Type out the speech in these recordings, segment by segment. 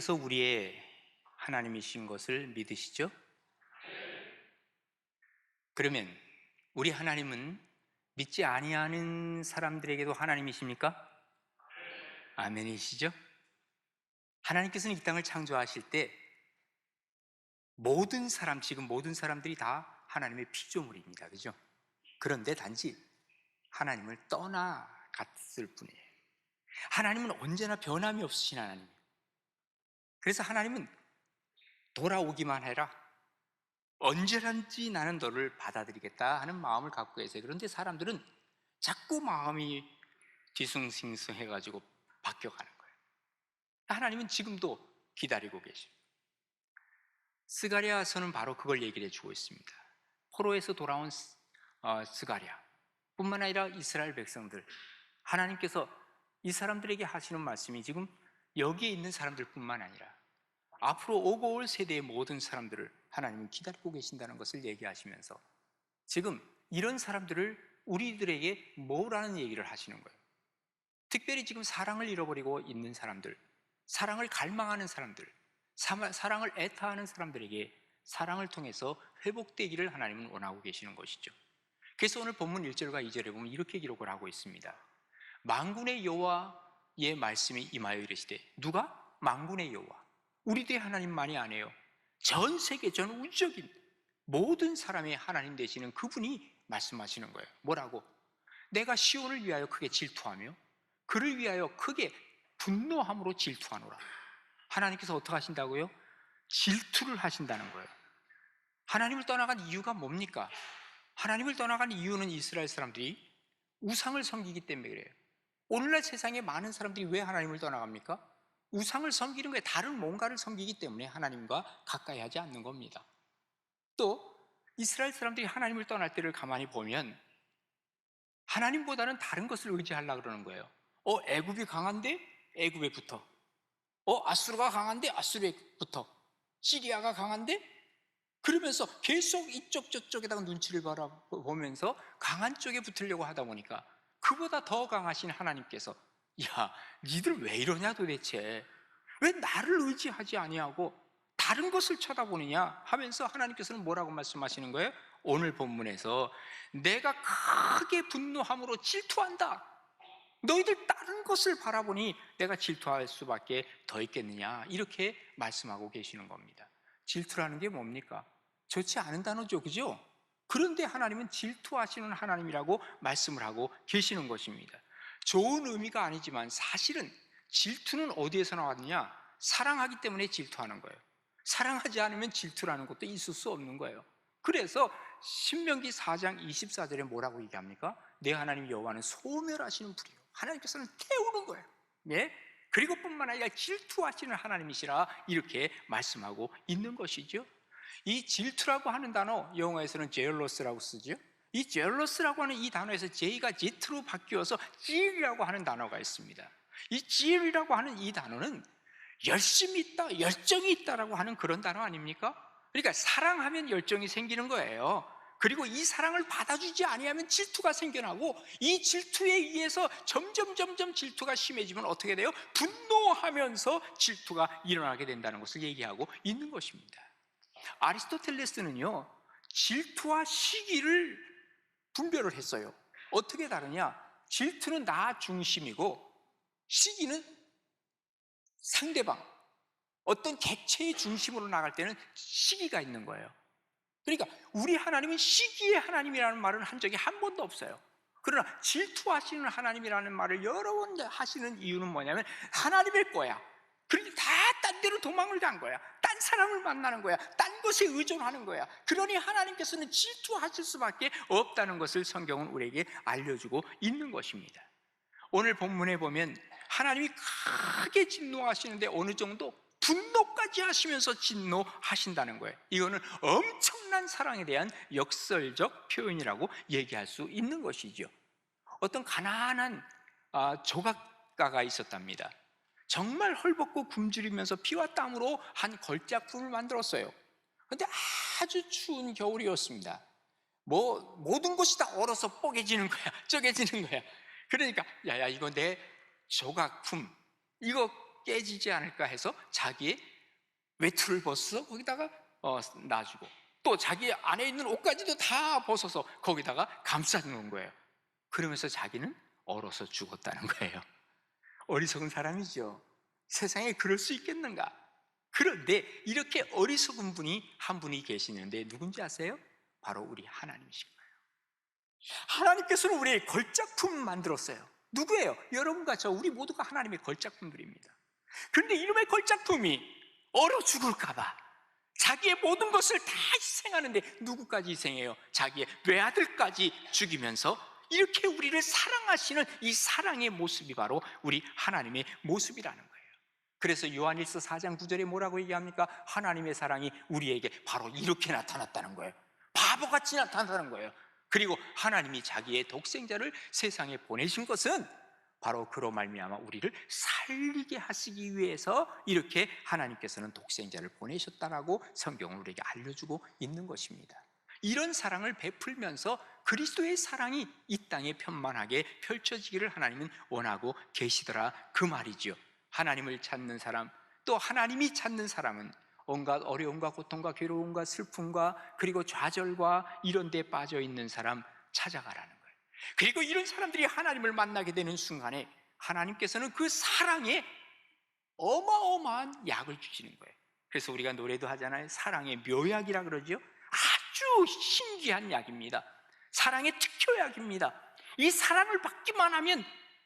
그래서 우리의 하나님이신 것을 믿으시죠? 그러면 우리 하나님은 믿지 아니하는 사람들에게도 하나님이십니까? 아멘이시죠? 하나님께서는 이 땅을 창조하실 때 지금 모든 사람들이 다 하나님의 피조물입니다. 그죠? 그런데 단지 하나님을 떠나갔을 뿐이에요. 하나님은 언제나 변함이 없으신 하나님이에요. 그래서 하나님은 돌아오기만 해라. 언제든지 나는 너를 받아들이겠다 하는 마음을 갖고 계세요. 그런데 사람들은 자꾸 마음이 뒤숭숭숭해가지고 바뀌어가는 거예요. 하나님은 지금도 기다리고 계십니다. 스가랴서는 바로 그걸 얘기를 해주고 있습니다. 포로에서 돌아온 스가랴 뿐만 아니라 이스라엘 백성들, 하나님께서 이 사람들에게 하시는 말씀이 지금 여기에 있는 사람들 뿐만 아니라 앞으로 오고 올 세대의 모든 사람들을 하나님은 기다리고 계신다는 것을 얘기하시면서 지금 이런 사람들을 우리들에게 뭐라는 얘기를 하시는 거예요. 특별히 지금 사랑을 잃어버리고 있는 사람들, 사랑을 갈망하는 사람들, 사랑을 애타하는 사람들에게 사랑을 통해서 회복되기를 하나님은 원하고 계시는 것이죠. 그래서 오늘 본문 1절과 2절에 보면 이렇게 기록을 하고 있습니다. 만군의 여호와의 말씀이 임하여 이르시되, 누가? 만군의 여호와, 우리들의 하나님만이 아니에요. 전 세계, 전 우주적인 모든 사람의 하나님 되시는 그분이 말씀하시는 거예요. 뭐라고? 내가 시온을 위하여 크게 질투하며 그를 위하여 크게 분노함으로 질투하노라. 하나님께서 어떻게 하신다고요? 질투를 하신다는 거예요. 하나님을 떠나간 이유가 뭡니까? 하나님을 떠나간 이유는 이스라엘 사람들이 우상을 섬기기 때문에 그래요. 오늘날 세상에 많은 사람들이 왜 하나님을 떠나갑니까? 우상을 섬기는 거예요. 다른 뭔가를 섬기기 때문에 하나님과 가까이 하지 않는 겁니다. 또 이스라엘 사람들이 하나님을 떠날 때를 가만히 보면 하나님보다는 다른 것을 의지하려고 그러는 거예요. 애굽이 강한데 애굽에 붙어. 아수르가 강한데 아수르에 붙어. 시리아가 강한데, 그러면서 계속 이쪽 저쪽에다가 눈치를 바라보면서 강한 쪽에 붙으려고 하다 보니까 그보다 더 강하신 하나님께서, 야, 니들 왜 이러냐 도대체, 왜 나를 의지하지 아니하고 다른 것을 쳐다보느냐 하면서 하나님께서는 뭐라고 말씀하시는 거예요? 오늘 본문에서 내가 크게 분노함으로 질투한다. 너희들 다른 것을 바라보니 내가 질투할 수밖에 더 있겠느냐, 이렇게 말씀하고 계시는 겁니다. 질투라는 게 뭡니까? 좋지 않은 단어죠, 그죠? 그런데 하나님은 질투하시는 하나님이라고 말씀을 하고 계시는 것입니다. 좋은 의미가 아니지만 사실은 질투는 어디에서 나왔느냐? 사랑하기 때문에 질투하는 거예요. 사랑하지 않으면 질투라는 것도 있을 수 없는 거예요. 그래서 신명기 4장 24절에 뭐라고 얘기합니까? 내 하나님 여호와는 소멸하시는 불이요, 하나님께서는 태우는 거예요. 예? 그리고 뿐만 아니라 질투하시는 하나님이시라 이렇게 말씀하고 있는 것이죠. 이 질투라고 하는 단어 영어에서는 jealous라고 쓰죠. 이 jealous라고 하는 이 단어에서 J가 Z로 바뀌어서 zeal이라고 하는 단어가 있습니다. 이 zeal이라고 하는 이 단어는 열심이 있다, 열정이 있다라고 하는 그런 단어 아닙니까? 그러니까 사랑하면 열정이 생기는 거예요. 그리고 이 사랑을 받아주지 아니하면 질투가 생겨나고, 이 질투에 의해서 점점 질투가 심해지면 어떻게 돼요? 분노하면서 질투가 일어나게 된다는 것을 얘기하고 있는 것입니다. 아리스토텔레스는요, 질투와 시기를 분별을 했어요. 어떻게 다르냐? 질투는 나 중심이고 시기는 상대방, 어떤 객체의 중심으로 나갈 때는 시기가 있는 거예요. 그러니까 우리 하나님은 시기의 하나님이라는 말은 한 적이 한 번도 없어요. 그러나 질투하시는 하나님이라는 말을 여러 번 하시는 이유는 뭐냐면 하나님의 거야. 그러니 다 딴 데로 도망을 간 거야. 딴 사람을 만나는 거야. 딴 것에 의존하는 거야. 그러니 하나님께서는 질투하실 수밖에 없다는 것을 성경은 우리에게 알려주고 있는 것입니다. 오늘 본문에 보면 하나님이 크게 진노하시는데 어느 정도? 분노까지 하시면서 진노하신다는 거예요. 이거는 엄청난 사랑에 대한 역설적 표현이라고 얘기할 수 있는 것이죠. 어떤 가난한 조각가가 있었답니다. 정말 헐벗고 굶주리면서 피와 땀으로 한 걸작품을 만들었어요. 그런데 아주 추운 겨울이었습니다. 모든 것이 다 얼어서 뽀개지는 거야, 쪼개지는 거야. 그러니까 야야, 이거 내 조각품, 이거 깨지지 않을까 해서 자기의 외투를 벗어서 거기다가 놔주고, 또 자기 안에 있는 옷까지도 다 벗어서 거기다가 감싸 놓은 거예요. 그러면서 자기는 얼어서 죽었다는 거예요. 어리석은 사람이죠. 세상에 그럴 수 있겠는가? 그런데 이렇게 어리석은 분이 한 분이 계시는데 누군지 아세요? 바로 우리 하나님이신 거예요. 하나님께서는 우리의 걸작품 만들었어요. 누구예요? 여러분과 저, 우리 모두가 하나님의 걸작품들입니다. 그런데 이놈의 걸작품이 얼어 죽을까봐 자기의 모든 것을 다 희생하는데, 누구까지 희생해요? 자기의 외아들까지 죽이면서 이렇게 우리를 사랑하시는 이 사랑의 모습이 바로 우리 하나님의 모습이라는 거예요. 그래서 요한일서 4장 9절에 뭐라고 얘기합니까? 하나님의 사랑이 우리에게 바로 이렇게 나타났다는 거예요. 바보같이 나타났다는 거예요. 그리고 하나님이 자기의 독생자를 세상에 보내신 것은 바로 그로 말미암아 우리를 살리게 하시기 위해서 이렇게 하나님께서는 독생자를 보내셨다라고 성경은 우리에게 알려주고 있는 것입니다. 이런 사랑을 베풀면서 그리스도의 사랑이 이 땅에 편만하게 펼쳐지기를 하나님은 원하고 계시더라, 그 말이죠. 하나님을 찾는 사람, 또 하나님이 찾는 사람은 온갖 어려움과 고통과 괴로움과 슬픔과 그리고 좌절과 이런 데 빠져 있는 사람 찾아가라는 거예요. 그리고 이런 사람들이 하나님을 만나게 되는 순간에 하나님께서는 그 사랑에 어마어마한 약을 주시는 거예요. 그래서 우리가 노래도 하잖아요. 사랑의 묘약이라 그러죠. 아주 신기한 약입니다. 사랑의 특효약입니다. 이 사랑을 받기만 하면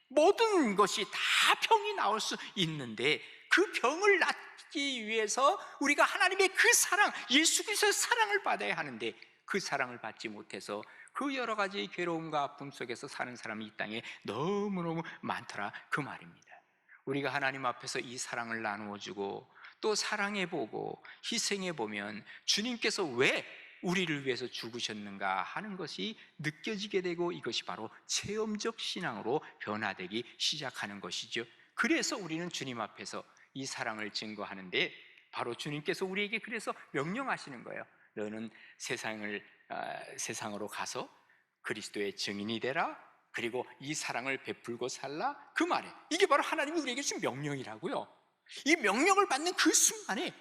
모든 것이 다 병이 나올 수 있는데, 그 병을 낫기 위해서 우리가 하나님의 그 사랑, 예수 그리스도의 사랑을 받아야 하는데, 그 사랑을 받지 못해서 그 여러 가지 괴로움과 아픔 속에서 사는 사람이 이 땅에 너무너무 많더라, 그 말입니다. 우리가 하나님 앞에서 이 사랑을 나누어주고 또 사랑해보고 희생해보면 주님께서 왜 우리를 위해서 죽으셨는가 하는 것이 느껴지게 되고, 이것이 바로 체험적 신앙으로 변화되기 시작하는 것이죠. 그래서 우리는 주님 앞에서 이 사랑을 증거하는데, 바로 주님께서 우리에게 그래서 명령하시는 거예요. 너는 세상으로 가서 그리스도의 증인이 되라, 그리고 이 사랑을 베풀고 살라, 그 말에 이게 바로 하나님이 우리에게 준 명령이라고요. 이 명령을 받는 그 순간에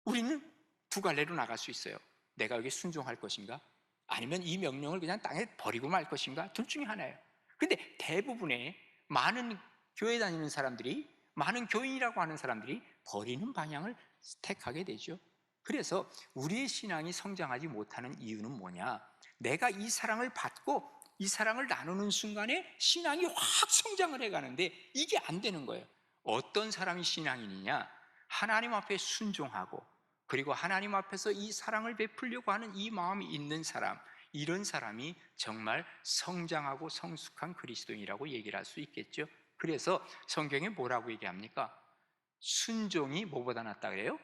우리는 두 갈래로 나갈 수 있어요. 내가 여기 순종할 것인가? 아니면 이 명령을 그냥 땅에 버리고 말 것인가? 둘 중에 하나예요. 근데 대부분의 많은 교회 다니는 사람들이, 많은 교인이라고 하는 사람들이 버리는 방향을 택하게 되죠. 그래서 우리의 신앙이 성장하지 못하는 이유는 뭐냐? 내가 이 사랑을 받고 이 사랑을 나누는 순간에 신앙이 확 성장을 해가는데 이게 안 되는 거예요. 어떤 사람이 신앙인이냐? 하나님 앞에 순종하고 그리고 하나님 앞에서 이 사랑을 베풀려고 하는 이 마음이 있는 사람, 이런 사람이 정말 성장하고 성숙한 그리스도인이라고 얘기를 할 수 있겠죠. 그래서 성경에 뭐라고 얘기합니까? 순종이 뭐보다 낫다 그래요?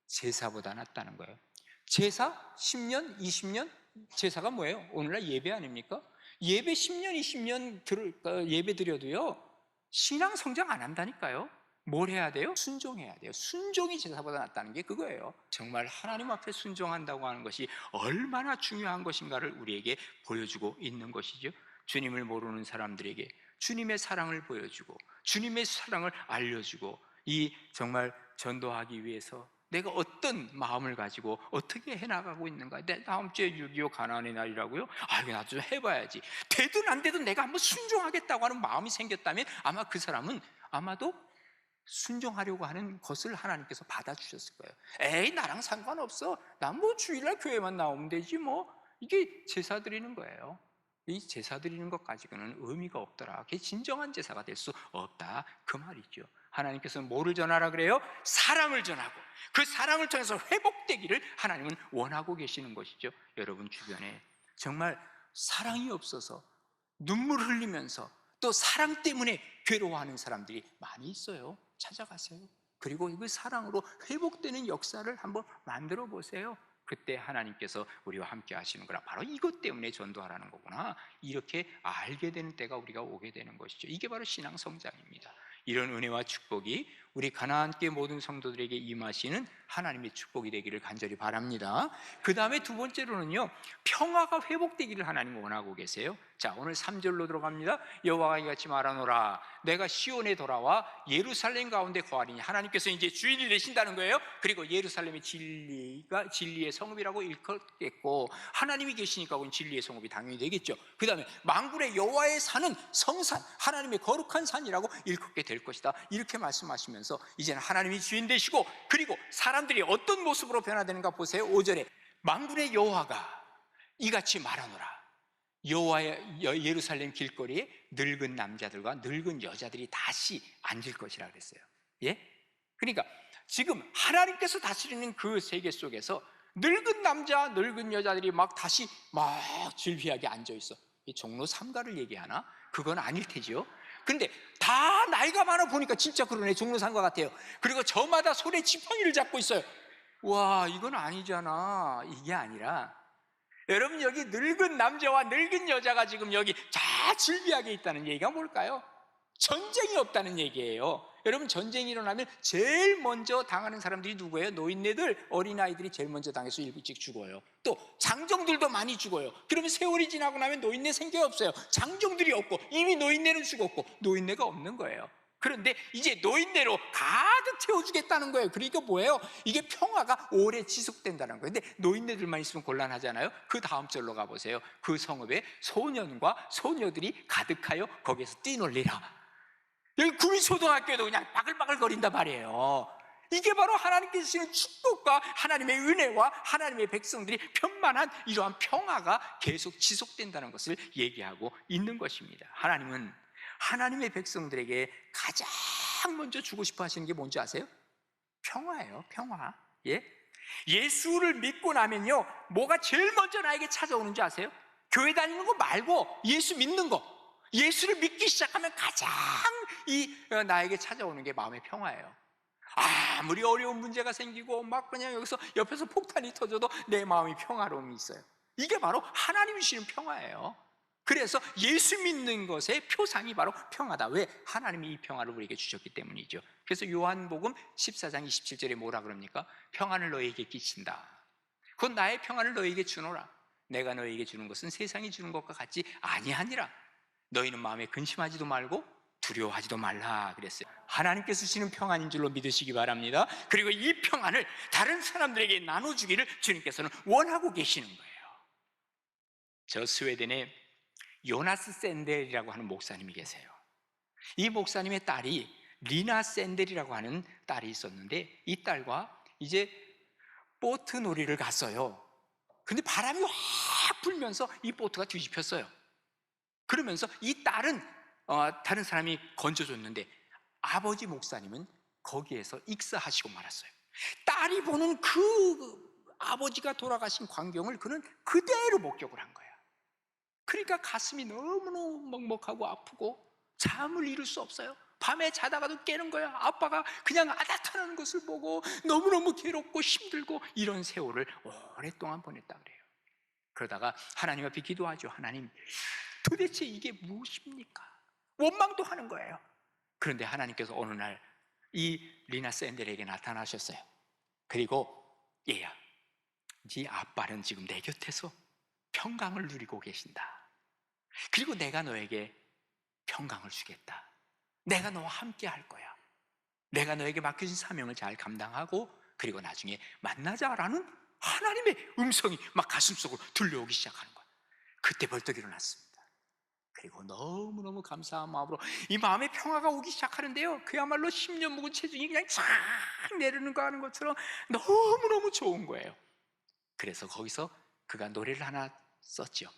제사보다 낫다는 거예요. 제사 10년, 20년? 제사가 뭐예요? 오늘날 예배 아닙니까? 예배 10년, 20년 예배 드려도요, 신앙 성장 안 한다니까요. 뭘 해야 돼요? 순종해야 돼요. 순종이 제사보다 낫다는 게 그거예요. 정말 하나님 앞에 순종한다고 하는 것이 얼마나 중요한 것인가를 우리에게 보여주고 있는 것이죠. 주님을 모르는 사람들에게 주님의 사랑을 보여주고 주님의 사랑을 알려주고, 이 정말 전도하기 위해서 내가 어떤 마음을 가지고 어떻게 해나가고 있는가. 다음 주에 6.25 가나안의 날이라고요? 이거 나도 좀 해봐야지. 되든 안 되든 내가 한번 순종하겠다고 하는 마음이 생겼다면 아마 그 사람은 아마도 순종하려고 하는 것을 하나님께서 받아주셨을 거예요. 에이, 나랑 상관없어. 난 뭐 주일날 교회만 나오면 되지 뭐. 이게 제사 드리는 거예요. 이 제사 드리는 것 가지고는 의미가 없더라. 그게 진정한 제사가 될 수 없다, 그 말이죠. 하나님께서는 뭐를 전하라 그래요? 사랑을 전하고 그 사랑을 통해서 회복되기를 하나님은 원하고 계시는 것이죠. 여러분 주변에 정말 사랑이 없어서 눈물 흘리면서 또 사랑 때문에 괴로워하는 사람들이 많이 있어요. 찾아가세요. 그리고 그 사랑으로 회복되는 역사를 한번 만들어 보세요. 그때 하나님께서 우리와 함께 하시는 거라, 바로 이것 때문에 전도하라는 거구나, 이렇게 알게 되는 때가 우리가 오게 되는 것이죠. 이게 바로 신앙 성장입니다. 이런 은혜와 축복이 우리 가나안교회 모든 성도들에게 임하시는 하나님의 축복이 되기를 간절히 바랍니다. 그 다음에 두 번째로는요, 평화가 회복되기를 하나님 원하고 계세요. 자, 오늘 3절로 들어갑니다. 여호와가 이같이 말하노라, 내가 시온에 돌아와 예루살렘 가운데 거하리니, 하나님께서 이제 주인이 되신다는 거예요. 그리고 예루살렘의 진리가 진리의 성읍이라고 일컫겠고, 하나님이 계시니까 그건 진리의 성읍이 당연히 되겠죠. 그 다음에 만군의 여호와의 산은 성산, 하나님의 거룩한 산이라고 일컫게 될 것이다, 이렇게 말씀하시면서 이제는 하나님이 주인 되시고, 그리고 사람들이 어떤 모습으로 변화되는가 보세요. 5절에 만군의 여호와가 이같이 말하노라, 여호와의 예루살렘 길거리에 늙은 남자들과 늙은 여자들이 다시 앉을 것이라 그랬어요. 예? 그러니까 지금 하나님께서 다스리는 그 세계 속에서 늙은 남자, 늙은 여자들이 다시 질비하게 앉아 있어. 이 종로 3가를 얘기하나? 그건 아닐 테지요. 근데 다 나이가 많아 보니까 진짜 그러네, 종로 3가 같아요. 그리고 저마다 손에 지팡이를 잡고 있어요. 와, 이건 아니잖아. 이게 아니라, 여러분, 여기 늙은 남자와 늙은 여자가 지금 여기 다 질비하게 있다는 얘기가 뭘까요? 전쟁이 없다는 얘기예요. 여러분, 전쟁이 일어나면 제일 먼저 당하는 사람들이 누구예요? 노인네들, 어린아이들이 제일 먼저 당해서 일찍 죽어요. 또 장정들도 많이 죽어요. 그러면 세월이 지나고 나면 노인네 생겨 없어요. 장정들이 없고 이미 노인네는 죽었고 노인네가 없는 거예요. 그런데 이제 노인네로 가득 채워주겠다는 거예요. 그러니까 뭐예요? 이게 평화가 오래 지속된다는 거예요. 근데 노인네들만 있으면 곤란하잖아요. 그 다음 절로 가보세요. 그 성읍에 소년과 소녀들이 가득하여 거기에서 뛰놀리라. 여기 구미초등학교에도 그냥 바글바글 거린단 말이에요. 이게 바로 하나님께서 주시는 축복과 하나님의 은혜와 하나님의 백성들이 편만한 이러한 평화가 계속 지속된다는 것을 얘기하고 있는 것입니다. 하나님은 하나님의 백성들에게 가장 먼저 주고 싶어 하시는 게 뭔지 아세요? 평화예요. 평화. 예? 예수를 믿고 나면요, 뭐가 제일 먼저 나에게 찾아오는지 아세요? 교회 다니는 거 말고 예수 믿는 거. 예수를 믿기 시작하면 가장 나에게 찾아오는 게 마음의 평화예요. 아무리 어려운 문제가 생기고 그냥 여기서 옆에서 폭탄이 터져도 내 마음이 평화로움이 있어요. 이게 바로 하나님이 주시는 평화예요. 그래서 예수 믿는 것의 표상이 바로 평화다. 왜? 하나님이 이 평화를 우리에게 주셨기 때문이죠. 그래서 요한복음 14장 27절에 뭐라 그럽니까? 평안을 너희에게 끼친다. 그건 나의 평안을 너희에게 주노라. 내가 너희에게 주는 것은 세상이 주는 것과 같지 아니하니라. 너희는 마음에 근심하지도 말고 두려워하지도 말라 그랬어요. 하나님께서 주시는 평안인 줄로 믿으시기 바랍니다. 그리고 이 평안을 다른 사람들에게 나눠주기를 주님께서는 원하고 계시는 거예요. 저 스웨덴에 요나스 샌델이라고 하는 목사님이 계세요. 이 목사님의 딸이 리나 샌델이라고 하는 딸이 있었는데, 이 딸과 이제 보트 놀이를 갔어요. 근데 바람이 확 불면서 이 보트가 뒤집혔어요. 그러면서 이 딸은 다른 사람이 건져줬는데, 아버지 목사님은 거기에서 익사하시고 말았어요. 딸이 보는 그 아버지가 돌아가신 광경을 그는 그대로 목격을 한 거예요. 그러니까 가슴이 너무너무 먹먹하고 아프고 잠을 이룰 수 없어요. 밤에 자다가도 깨는 거야. 아빠가 그냥 아닥하는 것을 보고 너무너무 괴롭고 힘들고 이런 세월을 오랫동안 보냈다 그래요. 그러다가 하나님 앞에 기도하죠. 하나님, 도대체 이게 무엇입니까? 원망도 하는 거예요. 그런데 하나님께서 어느 날 이 리나 샌델에게 나타나셨어요. 그리고 얘야, 네 아빠는 지금 내 곁에서 평강을 누리고 계신다. 그리고 내가 너에게 평강을 주겠다. 내가 너와 함께 할 거야. 내가 너에게 맡겨진 사명을 잘 감당하고 그리고 나중에 만나자라는 하나님의 음성이 막 가슴속으로 들려오기 시작하는 거야. 그때 벌떡 일어났습니다. 그리고 너무너무 감사한 마음으로 이 마음의 평화가 오기 시작하는데요, 그야말로 10년 묵은 체중이 그냥 쫙 내리는 거 하는 것처럼 너무너무 좋은 거예요. 그래서 거기서 그가 노래를 하나 썼죠.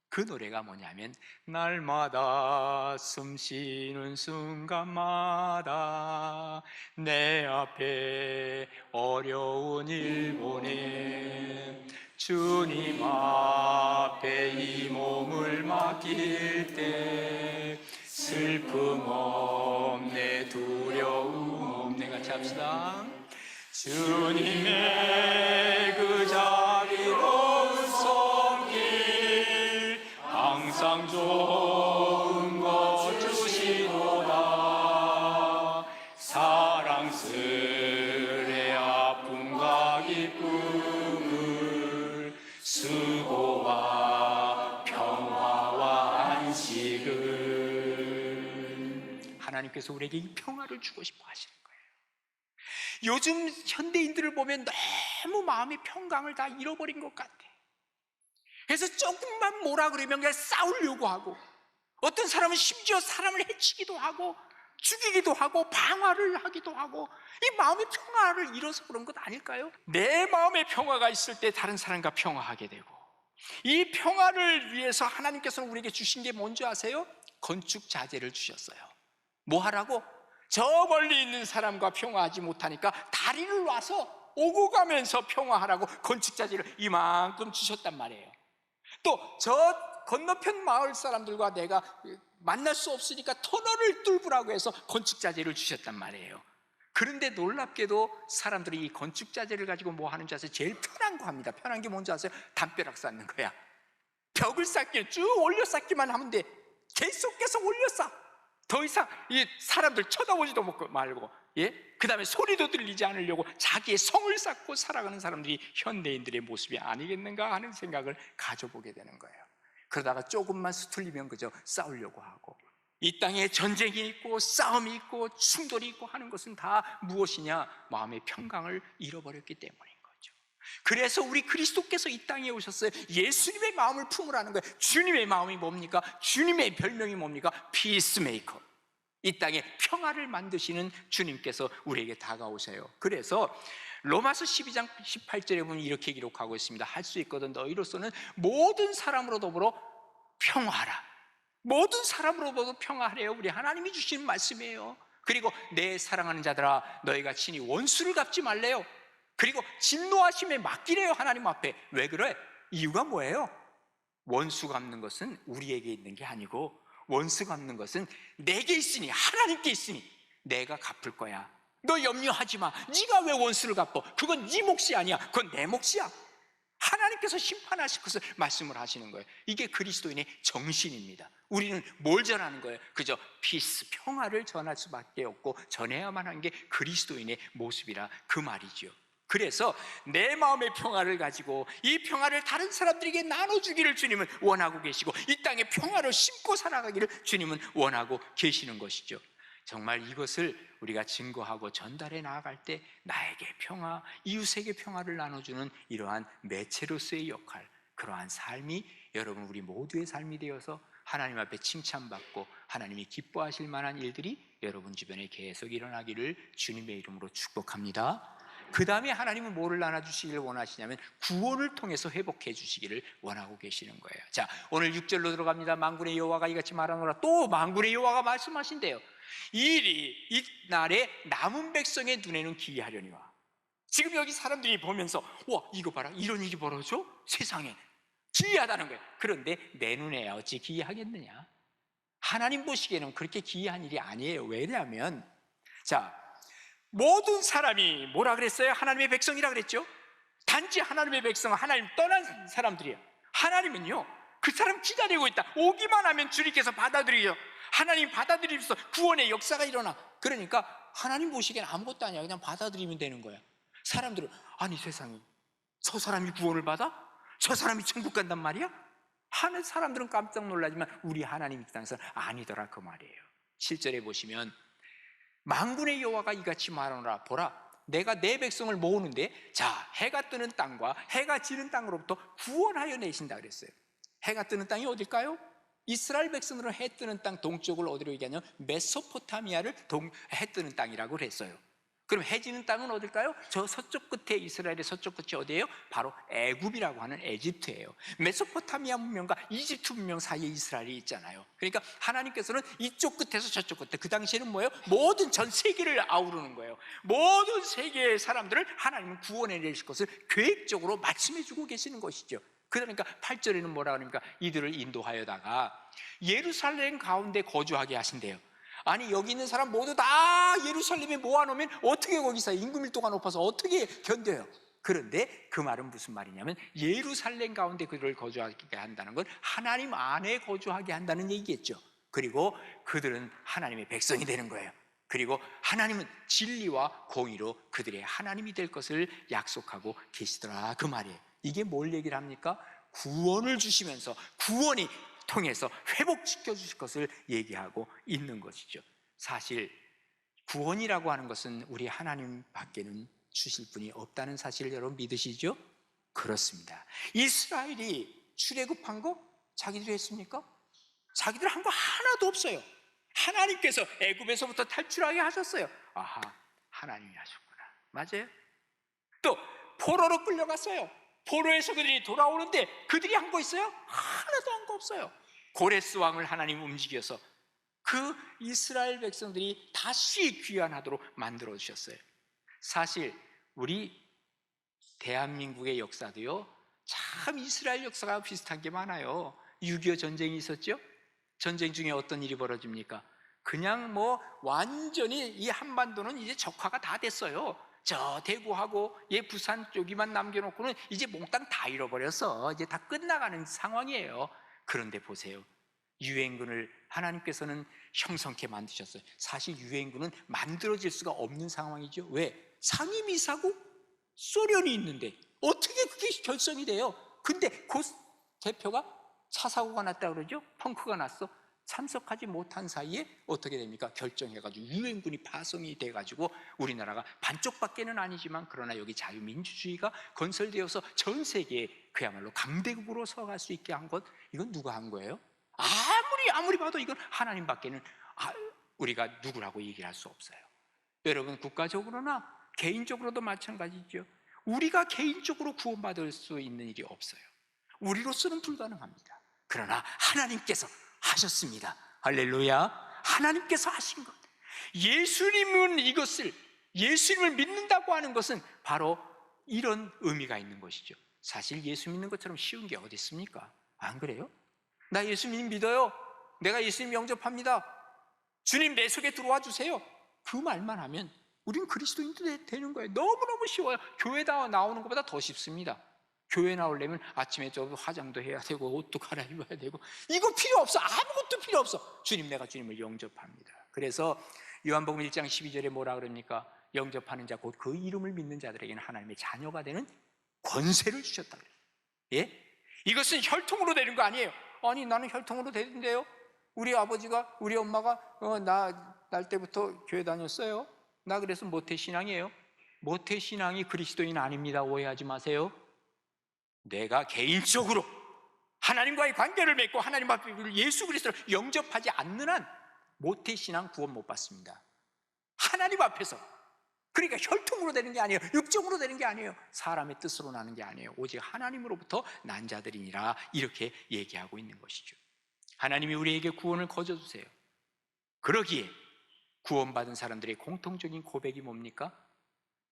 그 노래가 뭐냐면, 날마다 숨 쉬는 순간마다 내 앞에 어려운 일 보내 주님 앞에 이 몸을 맡길 때 슬픔 없네 두려움 없네. 같이 합시다. 주님의 그 자비로운 손길 항상 좋은 것 주시도다. 사랑 하나님께서 우리에게 이 평화를 주고 싶어 하시는 거예요. 요즘 현대인들을 보면 너무 마음의 평강을 다 잃어버린 것 같아. 그래서 조금만 뭐라 그러면 그냥 싸우려고 하고, 어떤 사람은 심지어 사람을 해치기도 하고 죽이기도 하고 방화를 하기도 하고, 이 마음의 평화를 잃어서 그런 것 아닐까요? 내 마음의 평화가 있을 때 다른 사람과 평화하게 되고, 이 평화를 위해서 하나님께서는 우리에게 주신 게 뭔지 아세요? 건축 자재를 주셨어요. 뭐 하라고? 저 멀리 있는 사람과 평화하지 못하니까 다리를 놔서 오고 가면서 평화하라고 건축 자재를 이만큼 주셨단 말이에요. 또 저 건너편 마을 사람들과 내가 만날 수 없으니까 터널을 뚫으라고 해서 건축 자재를 주셨단 말이에요. 그런데 놀랍게도 사람들이 이 건축 자재를 가지고 뭐 하는 줄 아세요? 제일 편한 거 합니다. 편한 게 뭔지 아세요? 담벼락 쌓는 거야. 벽을 쌓기, 쭉 올려 쌓기만 하면 돼. 계속 올려 쌓아. 더 이상 이 사람들 쳐다보지도 말고, 예? 그 다음에 소리도 들리지 않으려고 자기의 성을 쌓고 살아가는 사람들이 현대인들의 모습이 아니겠는가 하는 생각을 가져보게 되는 거예요. 그러다가 조금만 수틀리면 그저 싸우려고 하고, 이 땅에 전쟁이 있고 싸움이 있고 충돌이 있고 하는 것은 다 무엇이냐? 마음의 평강을 잃어버렸기 때문인 거죠. 그래서 우리 그리스도께서 이 땅에 오셨어요. 예수님의 마음을 품으라는 거예요. 주님의 마음이 뭡니까? 주님의 별명이 뭡니까? 피스메이커. 이 땅에 평화를 만드시는 주님께서 우리에게 다가오세요. 그래서 로마서 12장 18절에 보면 이렇게 기록하고 있습니다. 할 수 있거든 너희로서는 모든 사람으로 더불어 평화하라. 모든 사람으로도 평화하래요. 우리 하나님이 주시는 말씀이에요. 그리고 내 사랑하는 자들아 너희가 친히 원수를 갚지 말래요. 그리고 진노하심에 맡기래요. 하나님 앞에. 왜 그래? 이유가 뭐예요? 원수 갚는 것은 우리에게 있는 게 아니고, 원수 갚는 것은 내게 있으니, 하나님께 있으니 내가 갚을 거야. 너 염려하지 마. 네가 왜 원수를 갚어? 그건 네 몫이 아니야. 그건 내 몫이야. 하나님께서 심판하실 것을 말씀을 하시는 거예요. 이게 그리스도인의 정신입니다. 우리는 뭘 전하는 거예요? 그저 피스, 평화를 전할 수밖에 없고 전해야만 하는 게 그리스도인의 모습이라 그 말이죠. 그래서 내 마음의 평화를 가지고 이 평화를 다른 사람들에게 나눠주기를 주님은 원하고 계시고, 이 땅에 평화를 심고 살아가기를 주님은 원하고 계시는 것이죠. 정말 이것을 우리가 증거하고 전달해 나아갈 때 나에게 평화, 이웃에게 평화를 나눠주는 이러한 매체로서의 역할, 그러한 삶이 여러분 우리 모두의 삶이 되어서 하나님 앞에 칭찬받고 하나님이 기뻐하실 만한 일들이 여러분 주변에 계속 일어나기를 주님의 이름으로 축복합니다. 그 다음에 하나님은 뭐를 나눠주시기를 원하시냐면 구원을 통해서 회복해 주시기를 원하고 계시는 거예요. 자, 오늘 6절로 들어갑니다. 만군의 여호와가 이같이 말하노라. 또 만군의 여호와가 말씀하신대요. 이 일이 이 날에 남은 백성의 눈에는 기이하려니와. 지금 여기 사람들이 보면서 와 이거 봐라, 이런 일이 벌어져? 세상에 기이하다는 거예요. 그런데 내 눈에 어찌 기이하겠느냐? 하나님 보시기에는 그렇게 기이한 일이 아니에요. 왜냐하면 자, 모든 사람이 뭐라 그랬어요? 하나님의 백성이라 그랬죠? 단지 하나님의 백성은 하나님 떠난 사람들이에요. 하나님은요 그 사람 기다리고 있다. 오기만 하면 주님께서 받아들이죠. 하나님 받아들이면서 구원의 역사가 일어나. 그러니까 하나님 보시기엔 아무것도 아니야. 그냥 받아들이면 되는 거야. 사람들은 아니 세상에 저 사람이 구원을 받아? 저 사람이 천국 간단 말이야? 하는 사람들은 깜짝 놀라지만 우리 하나님 입장에서는 아니더라 그 말이에요. 7절에 보시면 만군의 여호와가 이같이 말하노라. 보라 내가 내 백성을 모으는데 자 해가 뜨는 땅과 해가 지는 땅으로부터 구원하여 내신다 그랬어요. 해가 뜨는 땅이 어딜까요? 이스라엘 백성들은 해 뜨는 땅 동쪽을 어디로 얘기하냐면 메소포타미아를 해 뜨는 땅이라고 그랬어요. 그럼 해 지는 땅은 어딜까요? 저 서쪽 끝에, 이스라엘의 서쪽 끝이 어디예요? 바로 애굽이라고 하는 에집트예요. 메소포타미아 문명과 이집트 문명 사이에 이스라엘이 있잖아요. 그러니까 하나님께서는 이쪽 끝에서 저쪽 끝에, 그 당시에는 뭐예요? 모든 전 세계를 아우르는 거예요. 모든 세계의 사람들을 하나님은 구원해 내실 것을 계획적으로 말씀해 주고 계시는 것이죠. 그러니까 8절에는 뭐라 그럽니까? 이들을 인도하여다가 예루살렘 가운데 거주하게 하신대요. 아니 여기 있는 사람 모두 다 예루살렘에 모아놓으면 어떻게 거기서 인구 밀도가 높아서 어떻게 견뎌요? 그런데 그 말은 무슨 말이냐면 예루살렘 가운데 그들을 거주하게 한다는 건 하나님 안에 거주하게 한다는 얘기겠죠. 그리고 그들은 하나님의 백성이 되는 거예요. 그리고 하나님은 진리와 공의로 그들의 하나님이 될 것을 약속하고 계시더라 그 말이에요. 이게 뭘 얘기를 합니까? 구원을 주시면서 구원이 통해서 회복시켜 주실 것을 얘기하고 있는 것이죠. 사실 구원이라고 하는 것은 우리 하나님 밖에는 주실 분이 없다는 사실을 여러분 믿으시죠? 그렇습니다. 이스라엘이 출애굽한 거 자기들이 했습니까? 자기들 한 거 하나도 없어요. 하나님께서 애굽에서부터 탈출하게 하셨어요. 아하, 하나님이 하셨구나. 맞아요? 또 포로로 끌려갔어요. 포로에서 그들이 돌아오는데 그들이 한 거 있어요? 하나도 한 거 없어요. 고레스 왕을 하나님 움직여서 그 이스라엘 백성들이 다시 귀환하도록 만들어 주셨어요. 사실 우리 대한민국의 역사도요, 참 이스라엘 역사가 비슷한 게 많아요. 6.25 전쟁이 있었죠? 전쟁 중에 어떤 일이 벌어집니까? 그냥 뭐 완전히 이 한반도는 이제 적화가 다 됐어요. 저 대구하고 부산 쪽이만 남겨놓고는 이제 몽땅 다 잃어버려서 이제 다 끝나가는 상황이에요. 그런데 보세요, 유엔군을 하나님께서는 형성케 만드셨어요. 사실 유엔군은 만들어질 수가 없는 상황이죠. 왜? 상임이사국 소련이 있는데 어떻게 그게 결성이 돼요? 근데 그 대표가 차 사고가 났다 그러죠? 펑크가 났어. 참석하지 못한 사이에 어떻게 됩니까? 결정해가지고 유엔군이 파송이 돼가지고 우리나라가 반쪽밖에는 아니지만 그러나 여기 자유민주주의가 건설되어서 전 세계에 그야말로 강대국으로 서갈 수 있게 한 것, 이건 누가 한 거예요? 아무리 봐도 이건 하나님밖에는 우리가 누구라고 얘기할 수 없어요. 여러분, 국가적으로나 개인적으로도 마찬가지죠. 우리가 개인적으로 구원받을 수 있는 일이 없어요. 우리로서는 불가능합니다. 그러나 하나님께서 하셨습니다. 할렐루야. 하나님께서 하신 것, 예수님은 예수님을 믿는다고 하는 것은 바로 이런 의미가 있는 것이죠. 사실 예수 믿는 것처럼 쉬운 게 어디 있습니까? 안 그래요? 나 예수님 믿어요. 내가 예수님 영접합니다. 주님 내 속에 들어와 주세요. 그 말만 하면 우린 그리스도인도 되는 거예요. 너무너무 쉬워요. 교회 나오는 것보다 더 쉽습니다. 교회 나오려면 아침에 화장도 해야 되고 옷도 갈아입어야 되고 이거 필요 없어. 아무것도 필요 없어. 주님, 내가 주님을 영접합니다. 그래서 요한복음 1장 12절에 뭐라 그럽니까? 영접하는 자, 곧 그 이름을 믿는 자들에게는 하나님의 자녀가 되는 권세를 주셨다 그래요. 예? 이것은 혈통으로 되는 거 아니에요. 아니, 나는 혈통으로 되는데요. 우리 아버지가, 우리 엄마가 날 때부터 교회 다녔어요. 나 그래서 모태신앙이에요. 모태신앙이 그리스도인 아닙니다. 오해하지 마세요. 내가 개인적으로 하나님과의 관계를 맺고 하나님 앞에 예수 그리스도를 영접하지 않는 한 모태신앙 구원 못 받습니다. 하나님 앞에서. 그러니까 혈통으로 되는 게 아니에요. 육정으로 되는 게 아니에요. 사람의 뜻으로 나는 게 아니에요. 오직 하나님으로부터 난 자들이니라, 이렇게 얘기하고 있는 것이죠. 하나님이 우리에게 구원을 거저주세요. 그러기에 구원받은 사람들의 공통적인 고백이 뭡니까?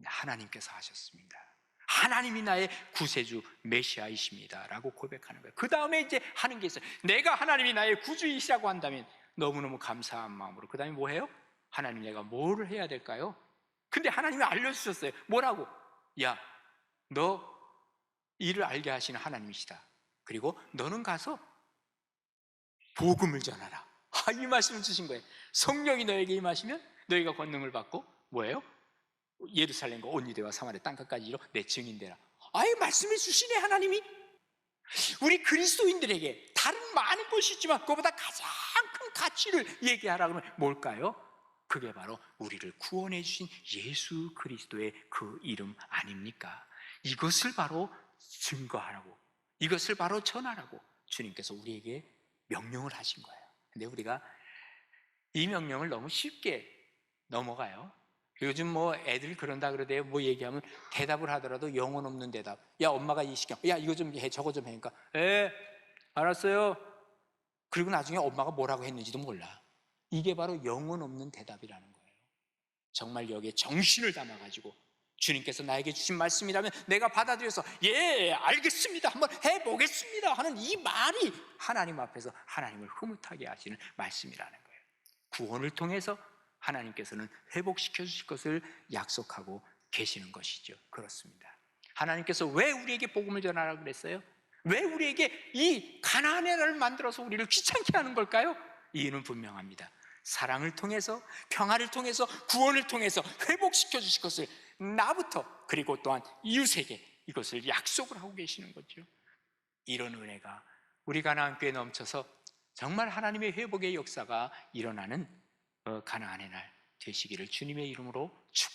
하나님께서 하셨습니다. 하나님이 나의 구세주 메시아이십니다 라고 고백하는 거예요. 그 다음에 이제 하는 게 있어요. 내가 하나님이 나의 구주이시라고 한다면 너무너무 감사한 마음으로 그 다음에 뭐 해요? 하나님, 내가 뭐를 해야 될까요? 근데 하나님이 알려주셨어요. 뭐라고? 야, 너 이를 알게 하시는 하나님이시다. 그리고 너는 가서 복음을 전하라. 이 말씀을 주신 거예요. 성령이 너에게 임하시면 너희가 권능을 받고 뭐예요? 예루살렘과 온 유대와 사마리아 땅끝까지 이로 내 증인 되라. 말씀해 주시네 하나님이. 우리 그리스도인들에게 다른 많은 것이 있지만 그것보다 가장 큰 가치를 얘기하라 그러면 뭘까요? 그게 바로 우리를 구원해 주신 예수 그리스도의 그 이름 아닙니까? 이것을 바로 증거하라고, 이것을 바로 전하라고 주님께서 우리에게 명령을 하신 거예요. 근데 우리가 이 명령을 너무 쉽게 넘어가요. 요즘 뭐 애들 그런다 그러대요. 뭐 얘기하면 대답을 하더라도 영혼 없는 대답. 야, 엄마가 이 시켜. 야, 이거 좀 해, 저거 좀 해. 그러니까 알았어요. 그리고 나중에 엄마가 뭐라고 했는지도 몰라. 이게 바로 영혼 없는 대답이라는 거예요. 정말 여기에 정신을 담아가지고 주님께서 나에게 주신 말씀이라면 내가 받아들여서 알겠습니다, 한번 해보겠습니다 하는 이 말이 하나님 앞에서 하나님을 흐뭇하게 하시는 말씀이라는 거예요. 구원을 통해서 하나님께서는 회복시켜 주실 것을 약속하고 계시는 것이죠. 그렇습니다. 하나님께서 왜 우리에게 복음을 전하라고 그랬어요? 왜 우리에게 이 가나안의 나라를 만들어서 우리를 귀찮게 하는 걸까요? 이유는 분명합니다. 사랑을 통해서, 평화를 통해서, 구원을 통해서 회복시켜 주실 것을 나부터, 그리고 또한 이웃에게 이것을 약속을 하고 계시는 거죠. 이런 은혜가 우리 가나안교회에 넘쳐서 정말 하나님의 회복의 역사가 일어나는 가나안의 날 되시기를 주님의 이름으로 축복합니다.